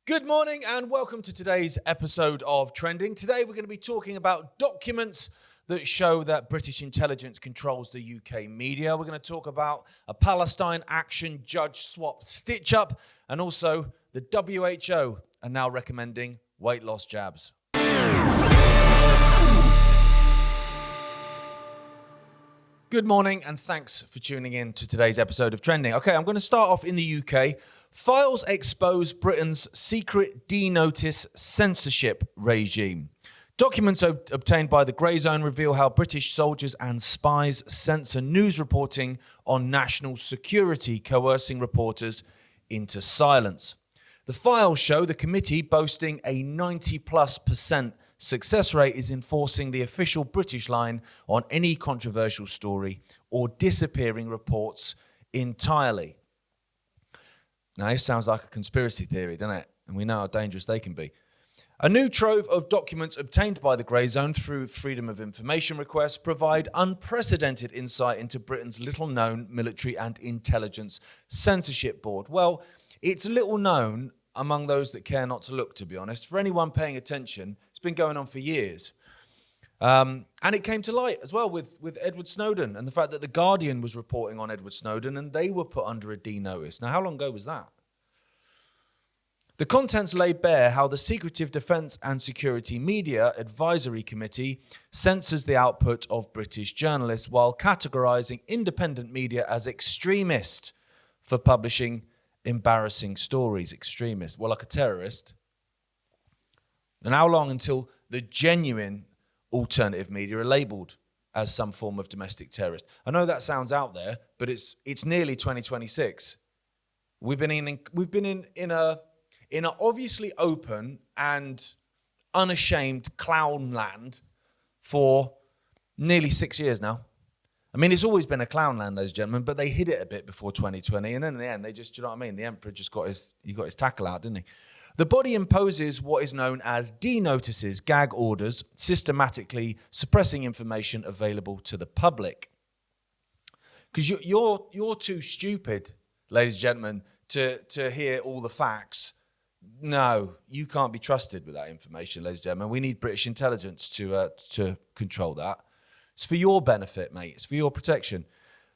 Good morning and welcome to today's episode of Trending. Today we're going to be talking about documents that show that British intelligence controls the UK media. We're going to talk about a Palestine Action judge swap stitch-up, and also the WHO are now recommending weight loss jabs. Good morning and thanks for tuning in to today's episode of Trending. Okay, I'm going to start off in the UK. Files expose Britain's secret D-notice censorship regime. Documents obtained by the Grey Zone reveal how British soldiers and spies censor news reporting on national security, coercing reporters into silence. The files show the committee, boasting a 90+% success rate, is enforcing the official British line on any controversial story or disappearing reports entirely. Now, this sounds like a conspiracy theory, doesn't it? And we know how dangerous they can be. A new trove of documents obtained by the Grey Zone through Freedom of Information requests provide unprecedented insight into Britain's little-known military and intelligence censorship board. Well, it's little known among those that care not to look, to be honest. For anyone paying attention, it's been going on for years. And it came to light as well with Edward Snowden and the fact that The Guardian was reporting on Edward Snowden and they were put under a D notice. Now, how long ago was that? The contents lay bare how the Secretive Defence and Security Media Advisory Committee censors the output of British journalists while categorising independent media as extremist for publishing embarrassing stories. Extremist, well, like a terrorist. And how long until the genuine alternative media are labelled as some form of domestic terrorist? I know that sounds out there, but it's nearly 2026. We've been in a obviously open and unashamed clown land for nearly 6 years now. I mean, it's always been a clown land, ladies and gentlemen, but they hid it a bit before 2020. And then in the end, they just, you know what I mean? The emperor just got his tackle out, didn't he? The body imposes what is known as D-notices, gag orders, systematically suppressing information available to the public. Because you're too stupid, ladies and gentlemen, to hear all the facts. No, you can't be trusted with that information, ladies and gentlemen. We need British intelligence to control that. It's for your benefit, mate. It's for your protection.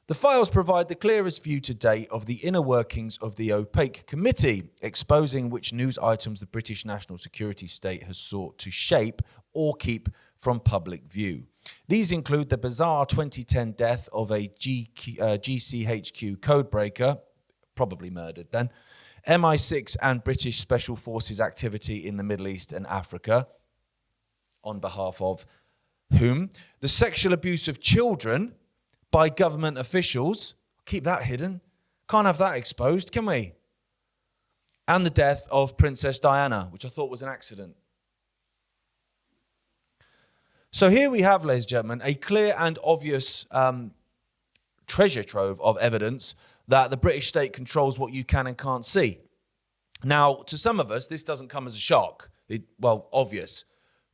The files provide the clearest view to date of the inner workings of the opaque committee, exposing which news items the British national security state has sought to shape or keep from public view. These include the bizarre 2010 death of a GCHQ codebreaker, probably murdered then, MI6 and British Special Forces activity in the Middle East and Africa, on behalf of whom? The sexual abuse of children by government officials. Keep that hidden. Can't have that exposed, can we? And the death of Princess Diana, which I thought was an accident. So here we have, ladies and gentlemen, a clear and obvious treasure trove of evidence that the British state controls what you can and can't see. Now, to some of us, this doesn't come as a shock. Obvious.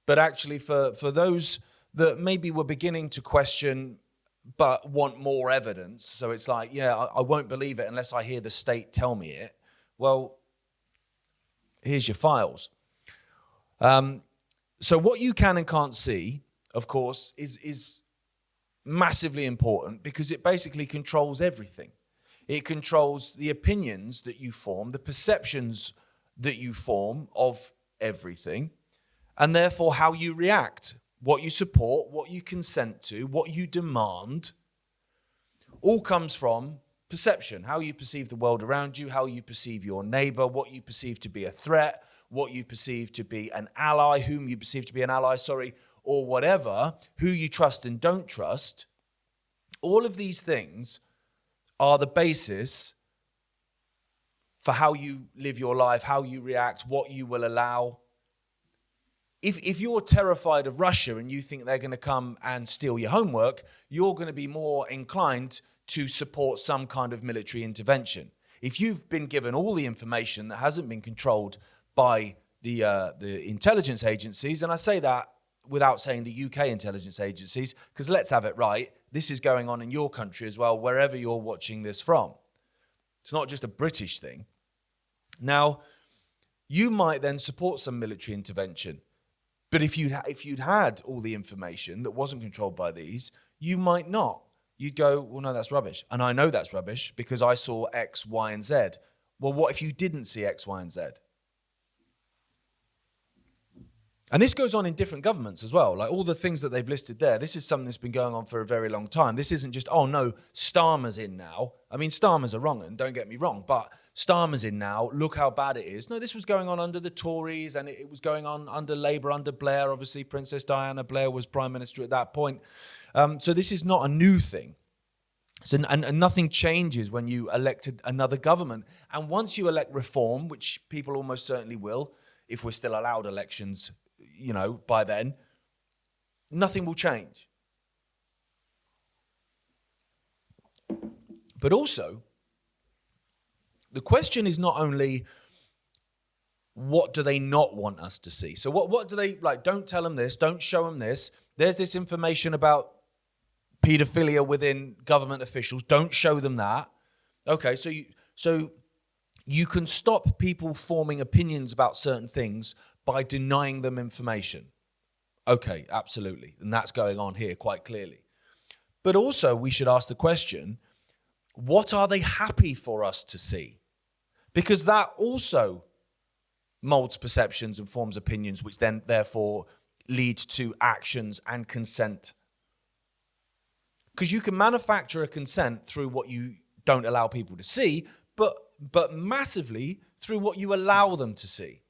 But actually, for those that maybe were beginning to question but want more evidence, so it's like, I won't believe it unless I hear the state tell me it. Well, here's your files. So what you can and can't see, of course, is massively important because it basically controls everything. It controls the opinions that you form, the perceptions that you form of everything, and therefore how you react, what you support, what you consent to, what you demand, all comes from perception, how you perceive the world around you, how you perceive your neighbor, what you perceive to be a threat, what you perceive to be an ally, whom you perceive to be an ally, or whatever, who you trust and don't trust. All of these things are the basis for how you live your life, how you react, what you will allow. If you're terrified of Russia and you think they're going to come and steal your homework, you're going to be more inclined to support some kind of military intervention. If you've been given all the information that hasn't been controlled by the intelligence agencies, and I say that without saying the UK intelligence agencies, because let's have it right, this is going on in your country as well, wherever you're watching this from. It's not just a British thing. Now, you might then support some military intervention. But if you'd had all the information that wasn't controlled by these, you might not. You'd go, well, no, that's rubbish. And I know that's rubbish because I saw X, Y, and Z. Well, what if you didn't see X, Y, and Z? And this goes on in different governments as well. Like all the things that they've listed there, this is something that's been going on for a very long time. This isn't just, oh no, Starmer's in now. I mean, Starmer's are wrong, and don't get me wrong, but Starmer's in now, look how bad it is. No, this was going on under the Tories, and it was going on under Labour, under Blair. Obviously, Princess Diana Blair was Prime Minister at that point. So this is not a new thing. So, and nothing changes when you elected another government. And once you elect reform, which people almost certainly will, if we're still allowed elections, by then, nothing will change. But also, the question is not only what do they not want us to see? So what do they, like, don't tell them this, don't show them this. There's this information about paedophilia within government officials, don't show them that. Okay, so you can stop people forming opinions about certain things by denying them information. Okay, absolutely. And that's going on here quite clearly. But also we should ask the question, what are they happy for us to see? Because that also molds perceptions and forms opinions, which then therefore leads to actions and consent. Because you can manufacture a consent through what you don't allow people to see, but massively through what you allow them to see.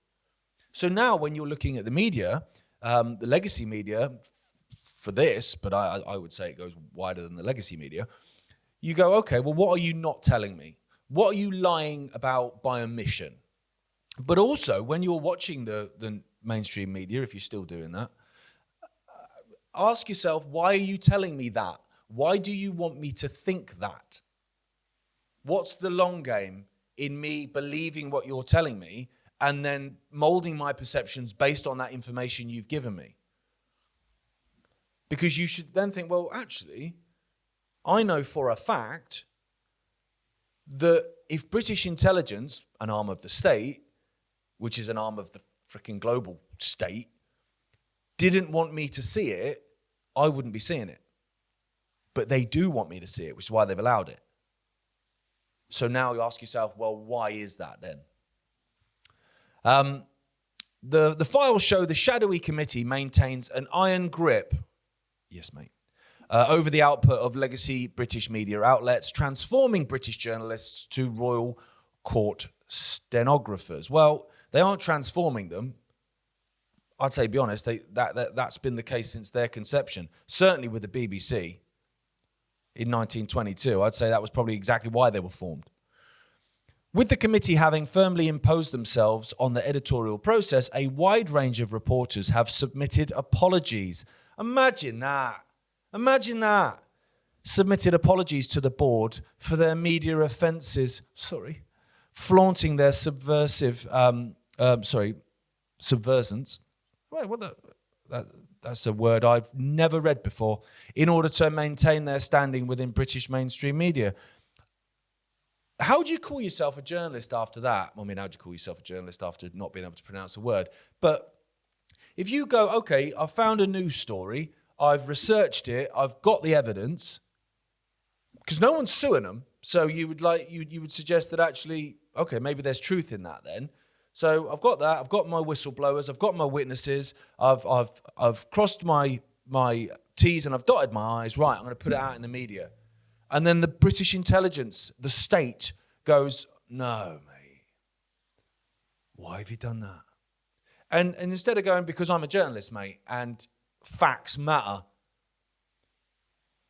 So now when you're looking at the media, the legacy media for this, but I would say it goes wider than the legacy media, you go, okay, well, what are you not telling me? What are you lying about by omission? But also, when you're watching the mainstream media, if you're still doing that, ask yourself, why are you telling me that? Why do you want me to think that? What's the long game in me believing what you're telling me and then molding my perceptions based on that information you've given me? Because you should then think, well, actually, I know for a fact that if British intelligence, an arm of the state, which is an arm of the freaking global state, didn't want me to see it, I wouldn't be seeing it. But they do want me to see it, which is why they've allowed it. So now you ask yourself, well, why is that then? The files show the shadowy committee maintains an iron grip, yes, mate, over the output of legacy British media outlets, transforming British journalists to royal court stenographers. Well, they aren't transforming them. I'd say, be honest, that's been the case since their conception. Certainly with the BBC in 1922, I'd say that was probably exactly why they were formed. With the committee having firmly imposed themselves on the editorial process, a wide range of reporters have submitted apologies. Imagine that. Imagine that. Submitted apologies to the board for their media offences. Flaunting their subversive, subversants. Wait, that's a word I've never read before. In order to maintain their standing within British mainstream media. How do you call yourself a journalist after that? I mean, how do you call yourself a journalist after not being able to pronounce a word? But if you go, okay, I found a news story, I've researched it, I've got the evidence, because no one's suing them, so you would suggest that actually, okay, maybe there's truth in that then. So I've got that, I've got my whistleblowers, I've got my witnesses, I've crossed my T's and I've dotted my I's, right, I'm going to put it out in the media. And then the British intelligence, the state, goes, no, mate, why have you done that? And instead of going, because I'm a journalist, mate, and facts matter,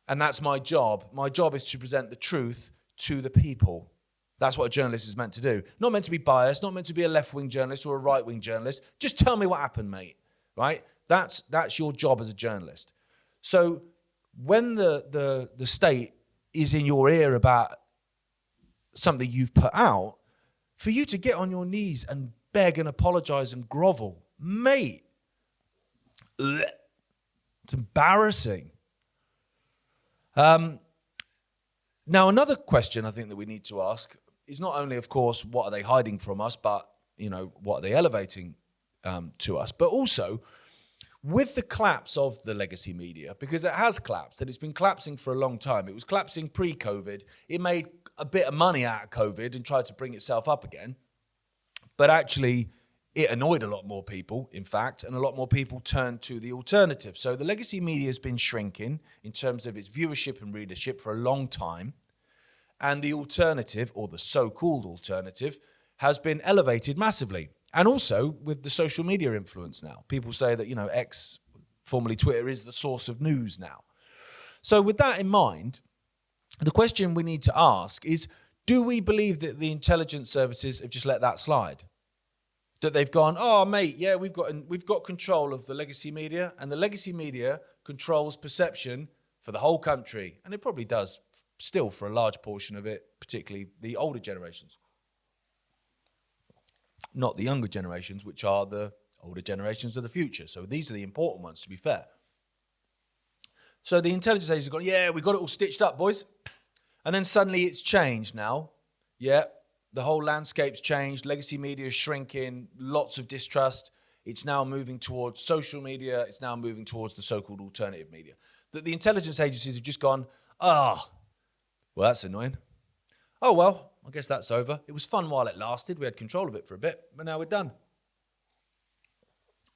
and that's my job is to present the truth to the people. That's what a journalist is meant to do. Not meant to be biased, not meant to be a left-wing journalist or a right-wing journalist. Just tell me what happened, mate, right? That's your job as a journalist. So when the state is in your ear about something you've put out, for you to get on your knees and beg and apologize and grovel, mate, it's embarrassing. Now, another question I think that we need to ask is not only, of course, what are they hiding from us, but what are they elevating to us? But also, with the collapse of the legacy media, because it has collapsed and it's been collapsing for a long time. It was collapsing pre-COVID. It made a bit of money out of COVID and tried to bring itself up again. But actually, it annoyed a lot more people, in fact, and a lot more people turned to the alternative. So the legacy media has been shrinking in terms of its viewership and readership for a long time. And the alternative, or the so-called alternative, has been elevated massively. And also with the social media influence now. People say that, X, formerly Twitter, is the source of news now. So with that in mind, the question we need to ask is, do we believe that the intelligence services have just let that slide? That they've gone, oh, mate, yeah, we've got control of the legacy media, and the legacy media controls perception for the whole country. And it probably does still for a large portion of it, particularly the older generations. Not the younger generations, which are the older generations of the future. So these are the important ones, to be fair. So the intelligence agencies have gone, yeah, we got it all stitched up, boys. And then suddenly it's changed now. Yeah, the whole landscape's changed. Legacy media is shrinking. Lots of distrust. It's now moving towards social media. It's now moving towards the so-called alternative media. The intelligence agencies have just gone, well, that's annoying. Oh, well, I guess that's over. It was fun while it lasted. We had control of it for a bit, but now we're done.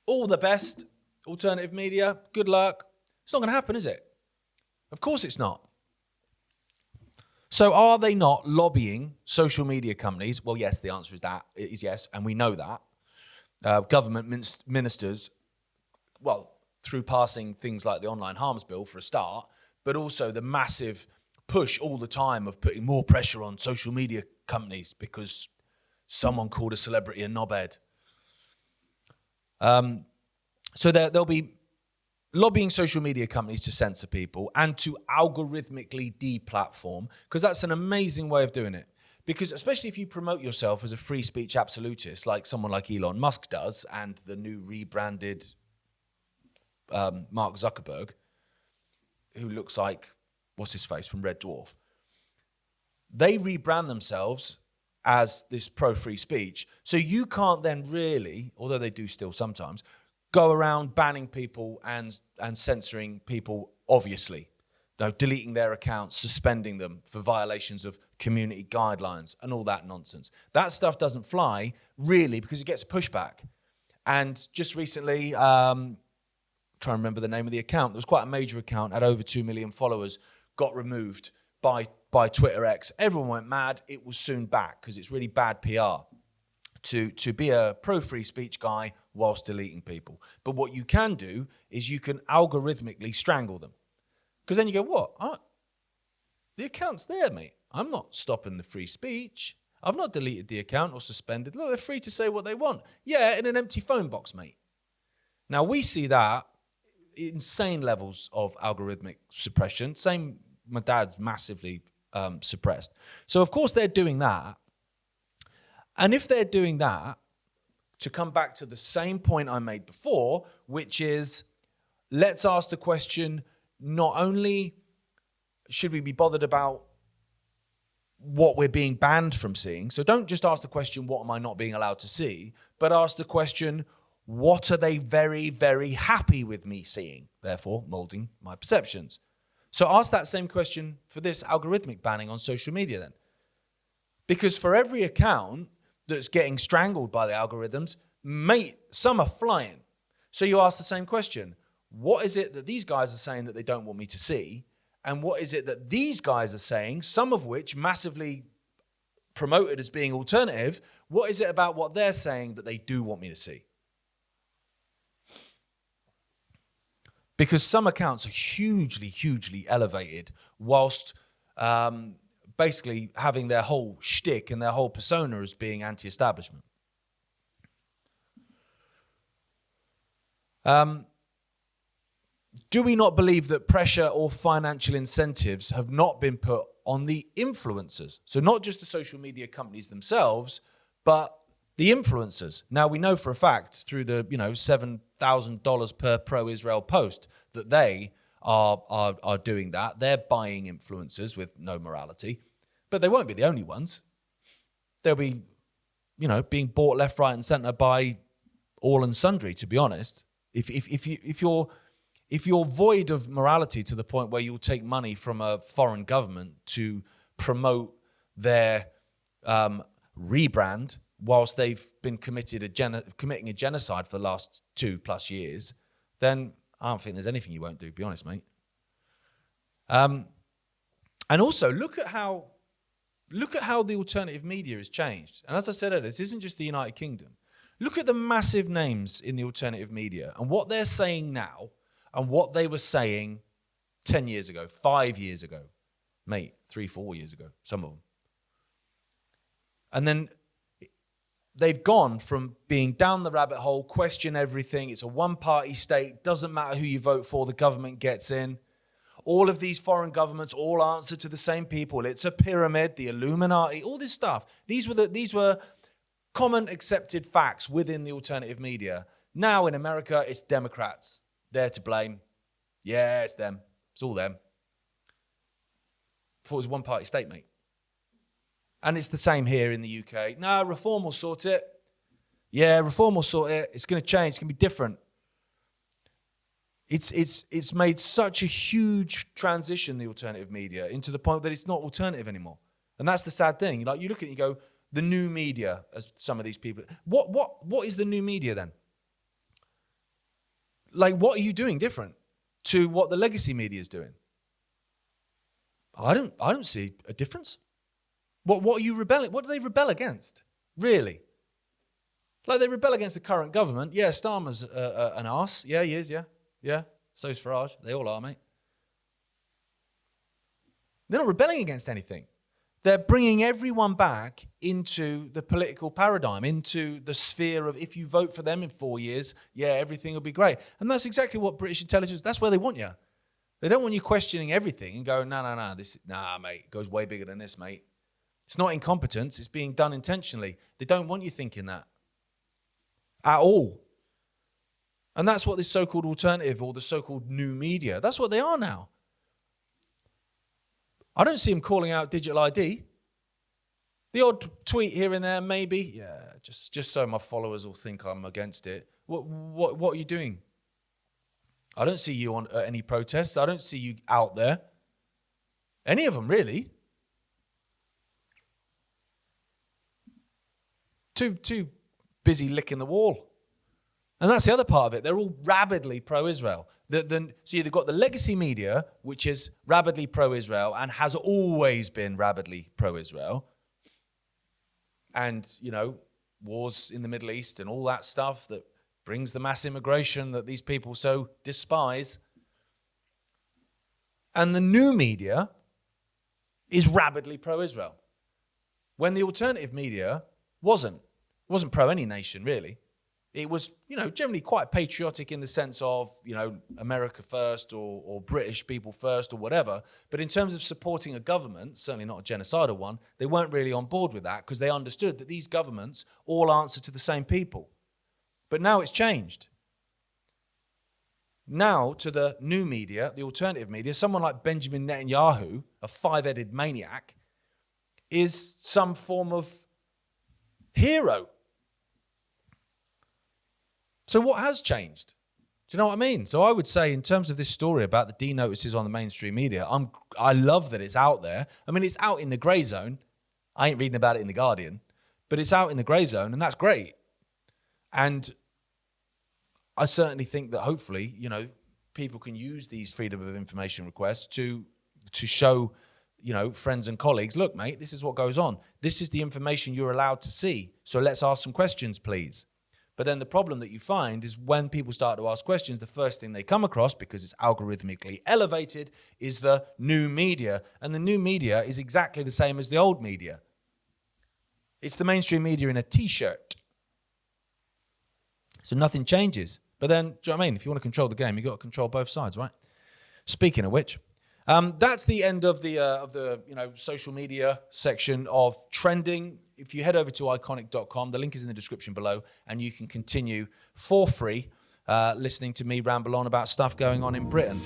All the best, alternative media. Good luck. It's not going to happen, is it? Of course it's not. So are they not lobbying social media companies? Well, yes, the answer is yes, and we know that. Government ministers, well, through passing things like the online harms bill for a start, but also the massive push all the time of putting more pressure on social media companies because someone called a celebrity a knobhead. So they'll be lobbying social media companies to censor people and to algorithmically deplatform, because that's an amazing way of doing it. Because especially if you promote yourself as a free speech absolutist, like someone like Elon Musk does, and the new rebranded Mark Zuckerberg, who looks like, what's his face, from Red Dwarf. They rebrand themselves as this pro-free speech. So you can't then really, although they do still sometimes, go around banning people and censoring people, obviously. Deleting their accounts, suspending them for violations of community guidelines and all that nonsense. That stuff doesn't fly, really, because it gets pushback. And just recently, trying to remember the name of the account, there was quite a major account, had over 2 million followers, got removed by Twitter X. Everyone went mad. It was soon back because it's really bad PR to be a pro-free speech guy whilst deleting people. But what you can do is you can algorithmically strangle them. Because then you go, what? The account's there, mate. I'm not stopping the free speech. I've not deleted the account or suspended. Look, they're free to say what they want. Yeah, in an empty phone box, mate. Now, we see that insane levels of algorithmic suppression. Same, my dad's massively suppressed. So, of course, they're doing that. And if they're doing that, to come back to the same point I made before, which is, let's ask the question, not only should we be bothered about what we're being banned from seeing, so don't just ask the question, what am I not being allowed to see, but ask the question, what are they very, very happy with me seeing, therefore molding my perceptions? So ask that same question for this algorithmic banning on social media then. Because for every account that's getting strangled by the algorithms, mate, some are flying. So you ask the same question. What is it that these guys are saying that they don't want me to see? And what is it that these guys are saying, some of which massively promoted as being alternative, what is it about what they're saying that they do want me to see? Because some accounts are hugely, hugely elevated whilst basically having their whole shtick and their whole persona as being anti-establishment. Do we not believe that pressure or financial incentives have not been put on the influencers? So not just the social media companies themselves, but the influencers. Now, we know for a fact through the $7,000 per pro-Israel post that they are doing that. They're buying influencers with no morality. But they won't be the only ones. There'll be being bought left, right, and centre by all and sundry. To be honest, if you're void of morality to the point where you'll take money from a foreign government to promote their rebrand, whilst they've been committing a genocide for the last 2+ years, then I don't think there's anything you won't do. Be honest, mate. And also look at how the alternative media has changed. And as I said earlier, this isn't just the United Kingdom. Look at the massive names in the alternative media and what they're saying now and what they were saying 10 years ago, 5 years ago, mate, 3-4 years ago, some of them. And then they've gone from being down the rabbit hole, question everything, it's a one-party state, doesn't matter who you vote for, the government gets in. All of these foreign governments all answer to the same people. It's a pyramid, the Illuminati, all this stuff. These were common accepted facts within the alternative media. Now in America, it's Democrats. They're to blame. Yeah, it's them. It's all them. Thought it was a one-party state, mate. And it's the same here in the UK. No, reform will sort it. Yeah, reform will sort it. It's going to change. It's going to be different. It's made such a huge transition, the alternative media, into the point that it's not alternative anymore. And that's the sad thing. Like, you look at it and you go, the new media, as some of these people. What is the new media then? Like, what are you doing different to what the legacy media is doing? I don't see a difference. What are you rebelling? What do they rebel against? Really? Like, they rebel against the current government. Yeah, Starmer's an arse. Yeah, he is, yeah. Yeah, so's Farage. They all are, mate. They're not rebelling against anything. They're bringing everyone back into the political paradigm, into the sphere of, if you vote for them in 4 years, yeah, everything will be great. And that's exactly what British intelligence, that's where they want you. They don't want you questioning everything and going, no, mate, it goes way bigger than this, mate. It's not incompetence, it's being done intentionally. They don't want you thinking that at all. And that's what this so-called alternative or the so-called new media, that's what they are now. I don't see them calling out digital ID. The odd tweet here and there, maybe. Yeah, just so my followers will think I'm against it. What are you doing? I don't see you on any protests. I don't see you out there. Any of them, really. Too busy licking the wall. And that's the other part of it. They're all rabidly pro-Israel. So you've got the legacy media, which is rabidly pro-Israel and has always been rabidly pro-Israel. And, wars in the Middle East and all that stuff that brings the mass immigration that these people so despise. And the new media is rabidly pro-Israel. When the alternative media wasn't pro any nation, really. It was, generally quite patriotic in the sense of, America first or British people first or whatever. But in terms of supporting a government, certainly not a genocidal one, they weren't really on board with that because they understood that these governments all answer to the same people. But now it's changed. Now to the new media, the alternative media, someone like Benjamin Netanyahu, a five-headed maniac, is some form of hero. So what has changed? Do you know what I mean? So I would say in terms of this story about the D-notices on the mainstream media, I love that it's out there. I mean, it's out in the grey zone. I ain't reading about it in The Guardian, but it's out in the grey zone, and that's great. And I certainly think that hopefully, people can use these freedom of information requests to show, friends and colleagues, look, mate, this is what goes on. This is the information you're allowed to see. So let's ask some questions, please. But then the problem that you find is when people start to ask questions, the first thing they come across, because it's algorithmically elevated, is the new media. And the new media is exactly the same as the old media. It's the mainstream media in a T-shirt. So nothing changes. But then, do you know what I mean? If you want to control the game, you've got to control both sides, right? Speaking of which, that's the end of the social media section of trending. If you head over to iconic.com, the link is in the description below, and you can continue for free listening to me ramble on about stuff going on in Britain.